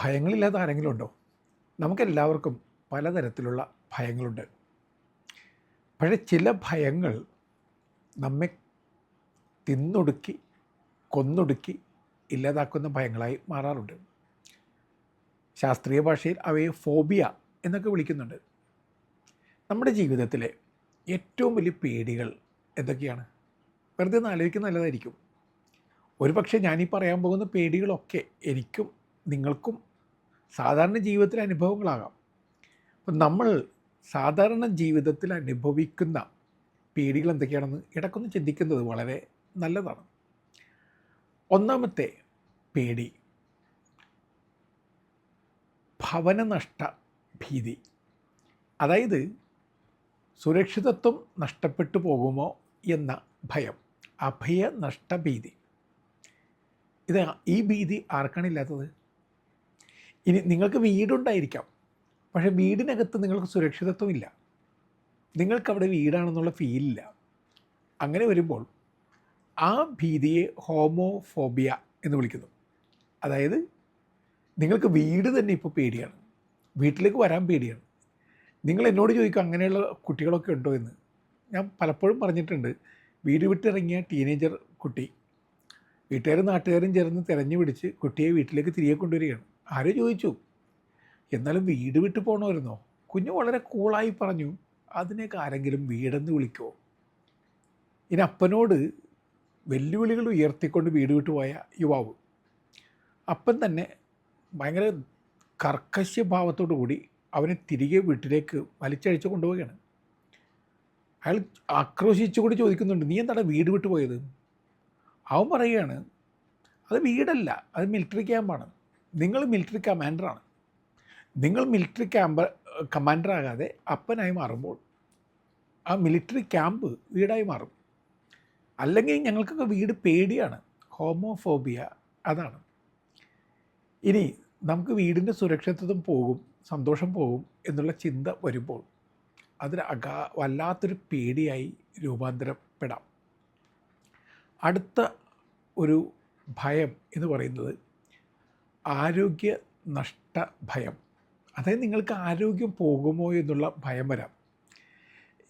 ഭയങ്ങളില്ലാത്ത ആരെങ്കിലും ഉണ്ടോ? നമുക്കെല്ലാവർക്കും പലതരത്തിലുള്ള ഭയങ്ങളുണ്ട്. പക്ഷേ ചില ഭയങ്ങൾ നമ്മെ തിന്നൊടുക്കി, കൊന്നൊടുക്കി ഇല്ലാതാക്കുന്ന ഭയങ്ങളായി മാറാറുണ്ട്. ശാസ്ത്രീയ ഭാഷയിൽ അവയെ ഫോബിയ എന്നൊക്കെ വിളിക്കുന്നുണ്ട്. നമ്മുടെ ജീവിതത്തിലെ ഏറ്റവും വലിയ പേടികൾ എന്തൊക്കെയാണ്? വെറുതെ ഒന്ന് ആലോചിക്കുന്നത് നല്ലതായിരിക്കും. ഒരുപക്ഷെ ഞാനീ പറയാൻ പോകുന്ന പേടികളൊക്കെ എനിക്കും നിങ്ങൾക്കും സാധാരണ ജീവിതത്തിലെ അനുഭവങ്ങളാകാം. അപ്പം നമ്മൾ സാധാരണ ജീവിതത്തിൽ അനുഭവിക്കുന്ന പേടികൾ എന്തൊക്കെയാണെന്ന് ഇടയ്ക്കൊന്ന് ചിന്തിക്കുന്നത് വളരെ നല്ലതാണ്. ഒന്നാമത്തെ പേടി ഭവനനഷ്ട ഭീതി. അതായത് സുരക്ഷിതത്വം നഷ്ടപ്പെട്ടു പോകുമോ എന്ന ഭയം, അഭയനഷ്ടഭീതി. ഈ ഭീതി ആർക്കാണില്ലാത്തത്? ഇനി നിങ്ങൾക്ക് വീടുണ്ടായിരിക്കാം, പക്ഷേ വീടിനകത്ത് നിങ്ങൾക്ക് സുരക്ഷിതത്വമില്ല, നിങ്ങൾക്കവിടെ വീടാണെന്നുള്ള ഫീലില്ല. അങ്ങനെ വരുമ്പോൾ ആ ഭീതിയെ ഹോമോഫോബിയ എന്ന് വിളിക്കുന്നു. അതായത് നിങ്ങൾക്ക് വീട് തന്നെ ഇപ്പോൾ പേടിയാണ്, വീട്ടിലേക്ക് വരാൻ പേടിയാണ്. നിങ്ങൾ എന്നോട് ചോദിക്കും അങ്ങനെയുള്ള കുട്ടികളൊക്കെ ഉണ്ടോ എന്ന്. ഞാൻ പലപ്പോഴും പറഞ്ഞിട്ടുണ്ട്, വീട് വിട്ടിറങ്ങിയ ടീനേജർ കുട്ടി വീട്ടുകാരും നാട്ടുകാരും ചേർന്ന് തിരഞ്ഞു പിടിച്ച് കുട്ടിയെ വീട്ടിലേക്ക് തിരികെ കൊണ്ടുവരികയാണ്. ആരും ചോദിച്ചു, എന്നാലും വീട് വിട്ട് പോകണമായിരുന്നോ? കുഞ്ഞു വളരെ കൂളായി പറഞ്ഞു, അതിനേക്ക് ആരെങ്കിലും വീടെന്ന് വിളിക്കുമോ? ഇനി അപ്പനോട് വെല്ലുവിളികൾ ഉയർത്തിക്കൊണ്ട് വീട് വിട്ടു പോയ യുവാവ്, അപ്പൻ തന്നെ ഭയങ്കര കർക്കശ്യഭാവത്തോടു കൂടി അവനെ തിരികെ വീട്ടിലേക്ക് വലിച്ചഴിച്ച് കൊണ്ടുപോവുകയാണ്. അയാൾ ആക്രോശിച്ചുകൂടി ചോദിക്കുന്നുണ്ട്, നീ എന്താണ് വീട് വിട്ടു പോയത്? അവൻ പറയുകയാണ്, അത് വീടല്ല, അത് മിലിറ്ററി ക്യാമ്പാണ്. നിങ്ങൾ മിലിറ്ററി കമാൻഡറാണ്. നിങ്ങൾ മിലിറ്ററി കമാൻഡറാകാതെ അപ്പനായി മാറുമ്പോൾ ആ മിലിറ്ററി ക്യാമ്പ് വീടായി മാറും. അല്ലെങ്കിൽ ഞങ്ങൾക്കൊക്കെ വീട് പേടിയാണ്. ഹോമോഫോബിയ അതാണ്. ഇനി നമുക്ക് വീടിൻ്റെ സുരക്ഷിതത്വം പോകും, സന്തോഷം പോകും എന്നുള്ള ചിന്ത വരുമ്പോൾ അതിന് വല്ലാത്തൊരു പേടിയായി രൂപാന്തരപ്പെടാം. അടുത്ത ഒരു ഭയം എന്ന് പറയുന്നത് ആരോഗ്യ നഷ്ട ഭയം. അതായത് നിങ്ങൾക്ക് ആരോഗ്യം പോകുമോ എന്നുള്ള ഭയം വരാം.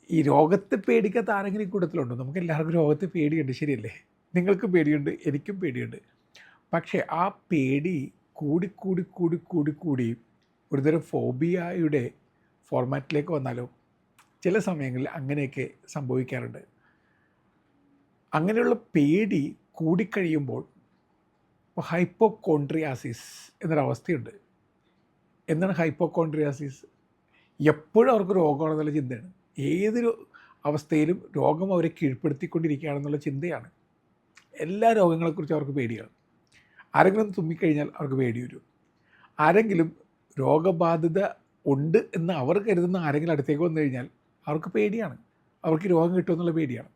ഈ രോഗത്തെ പേടിക്കാത്ത ആരെങ്കിലും കൂട്ടത്തിലുണ്ടോ? നമുക്ക് എല്ലാവർക്കും രോഗത്തെ പേടിയുണ്ട്, ശരിയല്ലേ? നിങ്ങൾക്ക് പേടിയുണ്ട്, എനിക്കും പേടിയുണ്ട്. പക്ഷേ ആ പേടി കൂടി ഒരുതരം ഫോബിയയുടെ ഫോർമാറ്റിലേക്ക് വന്നാലോ? ചില സമയങ്ങളിൽ അങ്ങനെയൊക്കെ സംഭവിക്കാറുണ്ട്. അങ്ങനെയുള്ള പേടി കൂടിക്കഴിയുമ്പോൾ ഹൈപ്പോകോൺട്രിയാസിസ് എന്നൊരവസ്ഥയുണ്ട്. എന്താണ് ഹൈപ്പോകോൺട്രിയാസിസ്? എപ്പോഴും അവർക്ക് രോഗമാണെന്നുള്ള ചിന്തയാണ്. ഏതൊരു അവസ്ഥയിലും രോഗം അവരെ കീഴ്പ്പെടുത്തിക്കൊണ്ടിരിക്കുകയാണെന്നുള്ള ചിന്തയാണ്. എല്ലാ രോഗങ്ങളെക്കുറിച്ചും അവർക്ക് പേടിയാണ്. ആരെങ്കിലും തുമ്മിക്കഴിഞ്ഞാൽ അവർക്ക് പേടി വരും. ആരെങ്കിലും രോഗബാധിത ഉണ്ട് എന്ന് അവർ കരുതുന്ന ആരെങ്കിലും അടുത്തേക്ക് വന്നു കഴിഞ്ഞാൽ അവർക്ക് പേടിയാണ്, അവർക്ക് രോഗം കിട്ടുമെന്നുള്ള പേടിയാണ്.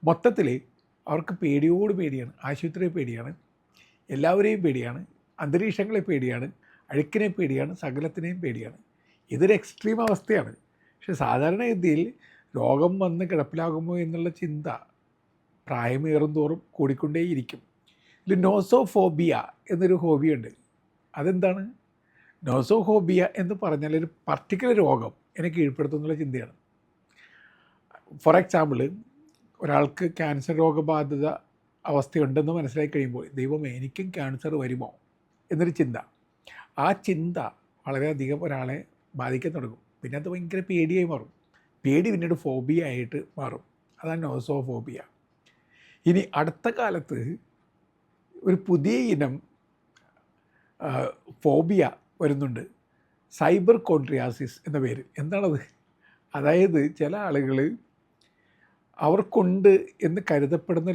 മൊത്തത്തിൽ അവർക്ക് പേടിയോട് പേടിയാണ്. ആശുപത്രിയെ പേടിയാണ്, എല്ലാവരെയും പേടിയാണ്, അന്തരീക്ഷങ്ങളെ പേടിയാണ്, അഴുക്കിനെ പേടിയാണ്, സകലത്തിനെയും പേടിയാണ്. ഇതൊരു എക്സ്ട്രീം അവസ്ഥയാണ്. പക്ഷെ സാധാരണഗതിയിൽ രോഗം വന്ന് കിടപ്പിലാകുമോ എന്നുള്ള ചിന്ത പ്രായമേറും തോറും കൂടിക്കൊണ്ടേയിരിക്കും. ഇതിൽ നോസോഫോബിയ എന്നൊരു ഹോബിയുണ്ട്. അതെന്താണ്? നോസോഫോബിയ എന്ന് പറഞ്ഞാൽ ഒരു പർട്ടിക്കുലർ രോഗം എന്നെ കീഴ്പ്പെടുത്തുന്നുള്ള ചിന്തയാണ്. ഫോർ എക്സാമ്പിൾ, ഒരാൾക്ക് ക്യാൻസർ രോഗബാധിത അവസ്ഥയുണ്ടെന്ന് മനസ്സിലാക്കി കഴിയുമ്പോൾ ദൈവമേ എനിക്കും ക്യാൻസർ വരുമോ എന്നൊരു ചിന്ത, ആ ചിന്ത വളരെയധികം ഒരാളെ ബാധിക്കാൻ തുടങ്ങും. പിന്നെ അത് ഭയങ്കര പേടിയായി മാറും. പേടി പിന്നീട് ഫോബിയ ആയിട്ട് മാറും. അതാണ് നോസോഫോബിയ. ഇനി അടുത്ത കാലത്ത് ഒരു പുതിയ ഇനം ഫോബിയ വരുന്നുണ്ട്, സൈബർ കോൺട്രിയാസിസ് എന്ന പേരിൽ. എന്താണത്? അതായത് ചില ആളുകൾ അവർക്കുണ്ട് എന്ന് കരുതപ്പെടുന്ന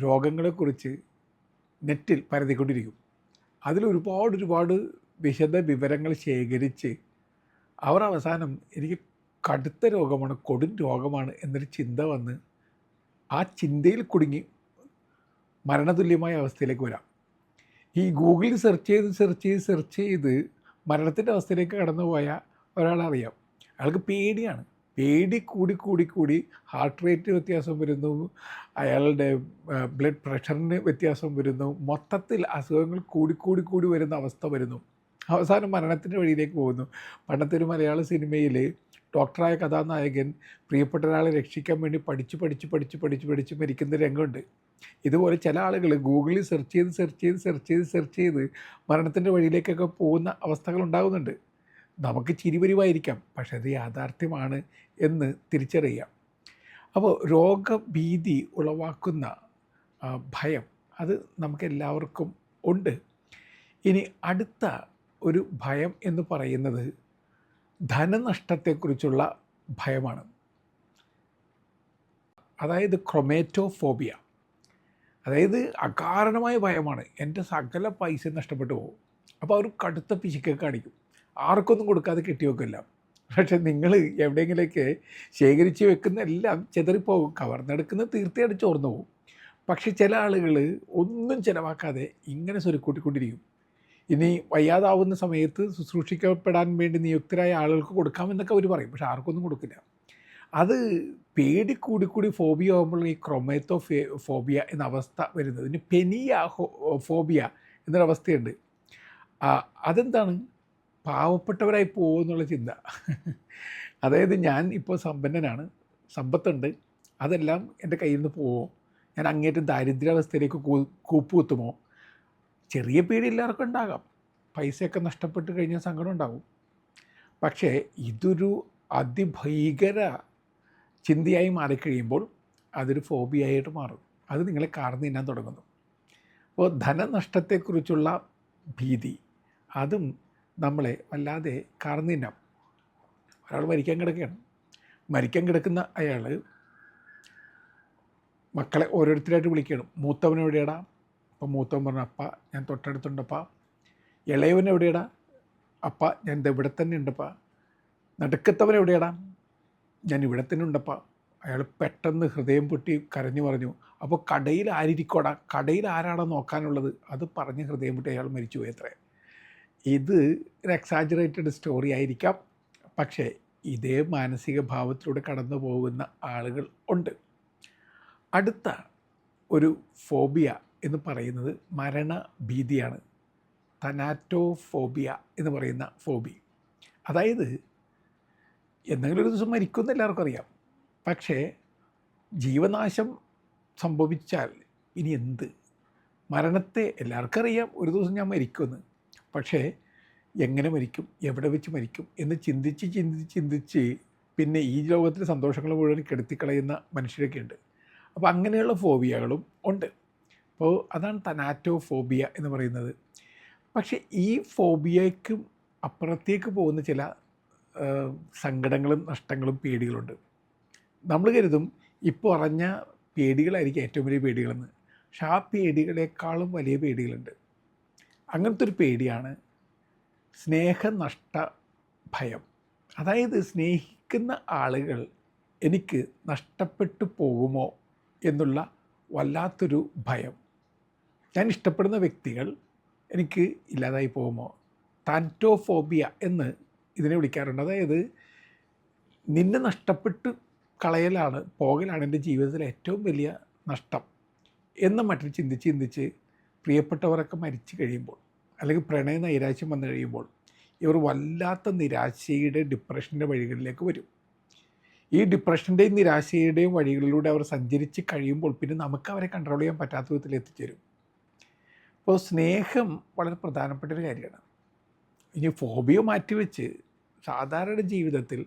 രോഗങ്ങളെക്കുറിച്ച് നെറ്റിൽ പരതിക്കൊണ്ടിരിക്കും. അതിലൊരുപാട് വിശദ വിവരങ്ങൾ ശേഖരിച്ച് അവർ അവസാനം എനിക്ക് കടുത്ത രോഗമാണ്, കൊടും രോഗമാണ് എന്നൊരു ചിന്ത വന്ന് ആ ചിന്തയിൽ കുടുങ്ങി മരണതുല്യമായ അവസ്ഥയിലേക്ക് വരാം. ഈ ഗൂഗിളിൽ സെർച്ച് ചെയ്ത് മരണത്തിൻ്റെ അവസ്ഥയിലേക്ക് കടന്നു പോയ ഒരാളറിയാം, അയാൾക്ക് പേടിയാണ്. പേടി കൂടി ഹാർട്ട് റേറ്റ് വ്യത്യാസം വരുന്നു, അയാളുടെ ബ്ലഡ് പ്രഷറിന് വ്യത്യാസം വരുന്നു, മൊത്തത്തിൽ അസുഖങ്ങൾ കൂടി വരുന്ന അവസ്ഥ വരുന്നു. അവസാനം മരണത്തിൻ്റെ വഴിയിലേക്ക് പോകുന്നു. പണ്ടത്തെ ഒരു മലയാള സിനിമയിൽ ഡോക്ടറായ കഥാനായകൻ പ്രിയപ്പെട്ട ഒരാളെ രക്ഷിക്കാൻ വേണ്ടി പഠിച്ച് മരിക്കുന്ന രംഗമുണ്ട്. ഇതുപോലെ ചില ആളുകൾ ഗൂഗിളിൽ സെർച്ച് ചെയ്ത് മരണത്തിൻ്റെ വഴിയിലേക്കൊക്കെ പോകുന്ന അവസ്ഥകളുണ്ടാകുന്നുണ്ട്. നമുക്ക് ചിരിവരിവായിരിക്കാം, പക്ഷെ അത് യാഥാർത്ഥ്യമാണ് എന്ന് തിരിച്ചറിയാം. അപ്പോൾ രോഗഭീതി ഉളവാക്കുന്ന ഭയം അത് നമുക്കെല്ലാവർക്കും ഉണ്ട്. ഇനി അടുത്ത ഒരു ഭയം എന്ന് പറയുന്നത് ധനനഷ്ടത്തെക്കുറിച്ചുള്ള ഭയമാണ്. അതായത് ക്രൊമാറ്റോഫോബിയ. അതായത് അകാരണമായ ഭയമാണ്. എൻ്റെ സകല പൈസ നഷ്ടപ്പെട്ടു പോകും. അപ്പോൾ അവർ കടുത്ത പിശുക്കെ കാണിക്കും, ആർക്കൊന്നും കൊടുക്കാതെ കെട്ടിവെക്കില്ല. പക്ഷെ നിങ്ങൾ എവിടെയെങ്കിലേക്ക് ശേഖരിച്ച് വെക്കുന്ന എല്ലാം ചിതറിപ്പോകും, കവർന്നെടുക്കുന്നത് തീർച്ചയായിട്ടും ചോർന്നു പോകും. പക്ഷെ ചില ആളുകൾ ഒന്നും ചിലവാക്കാതെ ഇങ്ങനെ സ്വരുക്കൂട്ടിക്കൊണ്ടിരിക്കും. ഇനി വയ്യാതാവുന്ന സമയത്ത് ശുശ്രൂഷിക്കപ്പെടാൻ വേണ്ടി നിയുക്തരായ ആളുകൾക്ക് കൊടുക്കാമെന്നൊക്കെ അവർ പറയും, പക്ഷെ ആർക്കൊന്നും കൊടുക്കില്ല. അത് പേടി കൂടി ഫോബിയ ആകുമ്പോൾ ഈ ഫോബിയ എന്ന അവസ്ഥ വരുന്നത്. ഇനി ഫോബിയ എന്നൊരവസ്ഥയുണ്ട്. അതെന്താണ്? പാവപ്പെട്ടവരായി പോകുമെന്നുള്ള ചിന്ത. അതായത് ഞാൻ ഇപ്പോൾ സമ്പന്നനാണ്, സമ്പത്തുണ്ട്, അതെല്ലാം എൻ്റെ കയ്യിൽ നിന്ന് പോവോ, ഞാൻ അങ്ങേറ്റം ദാരിദ്ര്യാവസ്ഥയിലേക്ക് കൂപ്പുകുത്തുമോ? ചെറിയ പേടി എല്ലാവർക്കും ഉണ്ടാകാം. പൈസയൊക്കെ നഷ്ടപ്പെട്ട് കഴിഞ്ഞാൽ സങ്കടം ഉണ്ടാകും. പക്ഷേ ഇതൊരു അതിഭീകര ചിന്തയായി മാറിക്കഴിയുമ്പോൾ അതൊരു ഫോബിയായിട്ട് മാറും. അത് നിങ്ങളെ കാർന്നു തിന്നാൻ തുടങ്ങുന്നു. അപ്പോൾ ധനനഷ്ടത്തെക്കുറിച്ചുള്ള ഭീതി അതും നമ്മളെ വല്ലാതെ കാർന്നു തിന്നാം. ഒരാൾ മരിക്കാൻ കിടക്കുന്ന അയാൾ മക്കളെ ഓരോരുത്തരായിട്ട് വിളിക്കണം. മൂത്തവൻ എവിടെയാടാ? അപ്പോൾ മൂത്തവൻ പറഞ്ഞു, അപ്പ ഞാൻ തൊട്ടടുത്തുണ്ടപ്പാ. ഇളയവൻ എവിടെയാടാ? അപ്പ ഞാൻ ഇവിടെ തന്നെ ഉണ്ടപ്പാ. നടുക്കത്തവൻ എവിടെയാടാ? ഞാൻ ഇവിടെ തന്നെ ഉണ്ടപ്പാ. അയാൾ പെട്ടെന്ന് ഹൃദയം പൊട്ടി കരഞ്ഞു പറഞ്ഞു, അപ്പോൾ കടയിൽ ആരിക്കോടാ, കടയിൽ ആരാടാ നോക്കാനുള്ളത്? അത് പറഞ്ഞ് ഹൃദയം പൊട്ടി അയാൾ മരിച്ചുപോയി അത്രേ. ഇത് ഒരു എക്സാജറേറ്റഡ് സ്റ്റോറി ആയിരിക്കാം, പക്ഷേ ഇതേ മാനസിക ഭാവത്തിലൂടെ കടന്നു പോകുന്ന ആളുകൾ ഉണ്ട്. അടുത്ത ഒരു ഫോബിയ എന്ന് പറയുന്നത് മരണഭീതിയാണ്. തനാറ്റോഫോബിയ എന്ന് പറയുന്ന ഫോബി. അതായത് എന്തെങ്കിലും ഒരു ദിവസം മരിക്കുമെന്ന് എല്ലാവർക്കും അറിയാം, പക്ഷേ ജീവനാശം സംഭവിച്ചാൽ ഇനി എന്ത്? മരണത്തെ എല്ലാവർക്കും അറിയാം, ഒരു ദിവസം ഞാൻ മരിക്കുമെന്ന്. പക്ഷേ എങ്ങനെ മരിക്കും, എവിടെ വെച്ച് മരിക്കും എന്ന് ചിന്തിച്ച് പിന്നെ ഈ ലോകത്തിലെ സന്തോഷങ്ങൾ മുഴുവൻ കെടുത്തിക്കളയുന്ന മനുഷ്യരൊക്കെ ഉണ്ട്. അപ്പോൾ അങ്ങനെയുള്ള ഫോബിയകളും ഉണ്ട്. അപ്പോൾ അതാണ് തനാറ്റോഫോബിയ എന്ന് പറയുന്നത്. പക്ഷേ ഈ ഫോബിയയ്ക്കും അപ്പുറത്തേക്ക് പോകുന്ന ചില സങ്കടങ്ങളും നഷ്ടങ്ങളും പേടികളുണ്ട്. നമ്മൾ കരുതും ഇപ്പോൾ പറഞ്ഞ പേടികളായിരിക്കും ഏറ്റവും വലിയ പേടികളെന്ന്. പക്ഷെ ആ പേടികളെക്കാളും വലിയ പേടികളുണ്ട്. അങ്ങനത്തെ ഒരു പേടിയാണ് സ്നേഹനഷ്ട ഭയം. അതായത് സ്നേഹിക്കുന്ന ആളുകൾ എനിക്ക് നഷ്ടപ്പെട്ടു പോകുമോ എന്നുള്ള വല്ലാത്തൊരു ഭയം. ഞാൻ ഇഷ്ടപ്പെടുന്ന വ്യക്തികൾ എനിക്ക് ഇല്ലാതായി പോകുമോ? താൻറ്റോഫോബിയ എന്ന് ഇതിനെ വിളിക്കാറുണ്ട്. അതായത് നിന്നെ നഷ്ടപ്പെട്ട് പോകലാണ് എൻ്റെ ജീവിതത്തിലെ ഏറ്റവും വലിയ നഷ്ടം എന്ന് മറ്റും ചിന്തിച്ച് പ്രിയപ്പെട്ടവരൊക്കെ മരിച്ചു കഴിയുമ്പോൾ, അല്ലെങ്കിൽ പ്രണയ നൈരാശ്യം വന്നു കഴിയുമ്പോൾ ഇവർ വല്ലാത്ത നിരാശയുടെ ഡിപ്രഷൻ്റെ വഴികളിലേക്ക് വരും. ഈ ഡിപ്രഷൻ്റെയും നിരാശയുടെയും വഴികളിലൂടെ അവർ സഞ്ചരിച്ച് കഴിയുമ്പോൾ പിന്നെ നമുക്ക് അവരെ കൺട്രോൾ ചെയ്യാൻ പറ്റാത്ത വിധത്തിൽ എത്തിച്ചേരും. അപ്പോൾ സ്നേഹം വളരെ പ്രധാനപ്പെട്ട ഒരു കാര്യമാണ്. ഇനി ഫോബിയ മാറ്റിവെച്ച് സാധാരണ ജീവിതത്തിൽ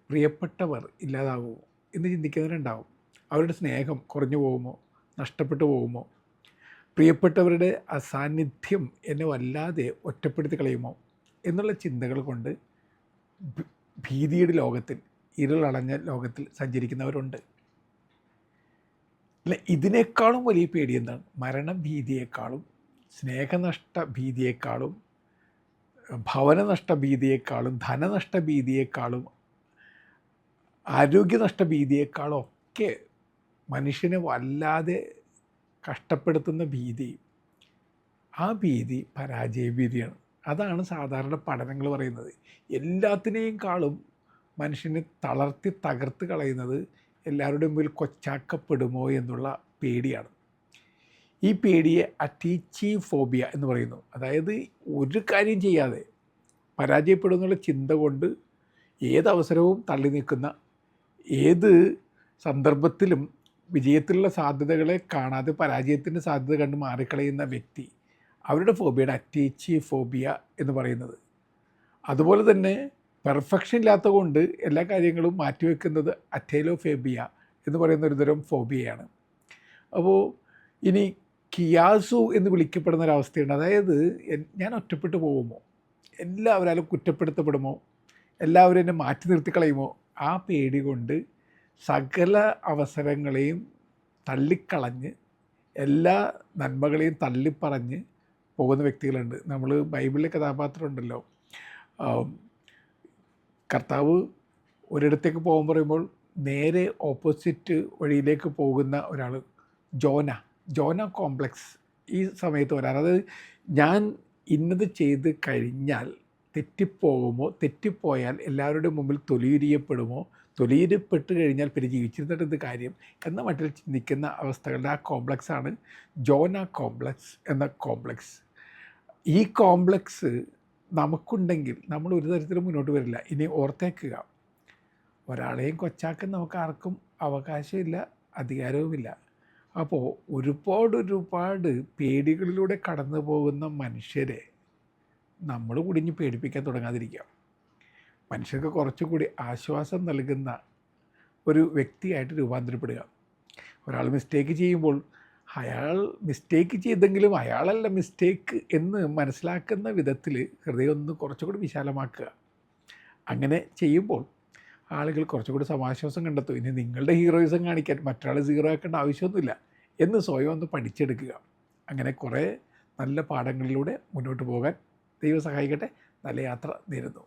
പ്രിയപ്പെട്ടവർ ഇല്ലാതാകുമോ എന്ന് ചിന്തിക്കുന്നവരുണ്ടാവും. അവരുടെ സ്നേഹം കുറഞ്ഞു പോകുമോ, നഷ്ടപ്പെട്ടു പോകുമോ, പ്രിയപ്പെട്ടവരുടെ അസാന്നിധ്യം എന്നെ വല്ലാതെ ഒറ്റപ്പെടുത്തി കളയുമോ എന്നുള്ള ചിന്തകൾ കൊണ്ട് ഭീതിയുടെ ലോകത്തിൽ, ഇരുളടഞ്ഞ ലോകത്തിൽ സഞ്ചരിക്കുന്നവരുണ്ട്. അല്ല, ഇതിനേക്കാളും വലിയ പേടി എന്താണ്? മരണഭീതിയേക്കാളും, സ്നേഹനഷ്ട ഭീതിയേക്കാളും, ഭവനനഷ്ട ഭീതിയേക്കാളും, ധനനഷ്ട ഭീതിയേക്കാളും, ആരോഗ്യനഷ്ട ഭീതിയേക്കാളും ഒക്കെ മനുഷ്യനെ വല്ലാതെ കഷ്ടപ്പെടുത്തുന്ന ഭീതി, ആ ഭീതി പരാജയഭീതിയാണ്. അതാണ് സാധാരണ പഠനങ്ങൾ പറയുന്നത്. എല്ലാത്തിനെയും കാളും മനുഷ്യനെ തകർത്ത് കളയുന്നത് എല്ലാവരുടെയും മുമ്പിൽ കൊച്ചാക്കപ്പെടുമോ എന്നുള്ള പേടിയാണ്. ഈ പേടിയെ അറ്റീച്ചി ഫോബിയ എന്ന് പറയുന്നു. അതായത് ഒരു കാര്യം ചെയ്യാതെ പരാജയപ്പെടും എന്നുള്ള ചിന്ത കൊണ്ട് ഏതവസരവും തള്ളി നീക്കുന്ന, ഏത് സന്ദർഭത്തിലും വിജയത്തിലുള്ള സാധ്യതകളെ കാണാതെ പരാജയത്തിൻ്റെ സാധ്യത കണ്ട് മാറിക്കളയുന്ന വ്യക്തി, അവരുടെ ഫോബിയയുടെ അറ്റേച്ചി ഫോബിയ എന്ന് പറയുന്നത്. അതുപോലെ തന്നെ പെർഫെക്ഷൻ ഇല്ലാത്ത കൊണ്ട് എല്ലാ കാര്യങ്ങളും മാറ്റിവെക്കുന്നത് അറ്റേലോഫേബിയ എന്ന് പറയുന്ന ഒരു തരം ഫോബിയയാണ്. അപ്പോൾ ഇനി കിയാസു എന്ന് വിളിക്കപ്പെടുന്ന ഒരവസ്ഥയുണ്ട്. അതായത് ഞാൻ ഒറ്റപ്പെട്ടു പോകുമോ, എല്ലാവരാലും കുറ്റപ്പെടുത്തപ്പെടുമോ, എല്ലാവരും എന്നെ മാറ്റി നിർത്തിക്കളയുമോ, ആ പേടി കൊണ്ട് സകല അവസരങ്ങളെയും തള്ളിക്കളഞ്ഞ് എല്ലാ നന്മകളെയും തള്ളിപ്പറഞ്ഞ് പോകുന്ന വ്യക്തികളുണ്ട്. നമ്മൾ ബൈബിളിലെ കഥാപാത്രം ഉണ്ടല്ലോ, കർത്താവ് ഒരിടത്തേക്ക് പോകാൻ പറയുമ്പോൾ നേരെ ഓപ്പോസിറ്റ് വഴിയിലേക്ക് പോകുന്ന ഒരാൾ, ജോന കോംപ്ലക്സ് ഈ സമയത്ത് വരാറ്. അതായത് ഞാൻ ഇന്നത് ചെയ്ത് കഴിഞ്ഞാൽ തെറ്റിപ്പോകുമോ, തെറ്റിപ്പോയാൽ എല്ലാവരുടെയും മുമ്പിൽ തൊലിയുരിയപ്പെടുമോ, തൊലിയുരിയപ്പെട്ട് കഴിഞ്ഞാൽ പിന്നെ ജീവിച്ചിരുന്നിട്ട് എന്ത് കാര്യം എന്ന മട്ടിൽ ചിന്തിക്കുന്ന അവസ്ഥകളുടെ ആ കോംപ്ലക്സാണ് ജോന കോംപ്ലക്സ് എന്ന കോംപ്ലക്സ്. ഈ കോംപ്ലക്സ് നമുക്കുണ്ടെങ്കിൽ നമ്മൾ ഒരു തരത്തിലും മുന്നോട്ട് വരില്ല. ഇനി ഓർത്തേക്കുക, ഒരാളെയും കൊച്ചാക്കാൻ നമുക്ക് ആർക്കും അവകാശമില്ല, അധികാരവുമില്ല. അപ്പോൾ ഒരുപാട് പേടികളിലൂടെ കടന്നു പോകുന്ന മനുഷ്യരെ നമ്മൾ കുടിഞ്ഞ് പേടിപ്പിക്കാൻ തുടങ്ങാതിരിക്കാം. മനുഷ്യർക്ക് കുറച്ചുകൂടി ആശ്വാസം നൽകുന്ന ഒരു വ്യക്തിയായിട്ട് രൂപാന്തരപ്പെടുക. ഒരാൾ മിസ്റ്റേക്ക് ചെയ്യുമ്പോൾ അയാൾ മിസ്റ്റേക്ക് ചെയ്തെങ്കിലും അയാളല്ല മിസ്റ്റേക്ക് എന്ന് മനസ്സിലാക്കുന്ന വിധത്തിൽ ഹൃദയം ഒന്ന് കുറച്ചുകൂടി വിശാലമാക്കുക. അങ്ങനെ ചെയ്യുമ്പോൾ ആളുകൾ കുറച്ചുകൂടി സമാശ്വാസം കണ്ടെത്തും. ഇനി നിങ്ങളുടെ ഹീറോയിസം കാണിക്കാൻ മറ്റൊരാൾ സീറോ ആക്കേണ്ട ആവശ്യമൊന്നുമില്ല എന്ന് സ്വയം ഒന്ന് പഠിച്ചെടുക്കുക. അങ്ങനെ കുറേ നല്ല പാഠങ്ങളിലൂടെ മുന്നോട്ട് പോകാൻ ദൈവം സഹായിക്കട്ടെ. നല്ല യാത്ര നേരുന്നു.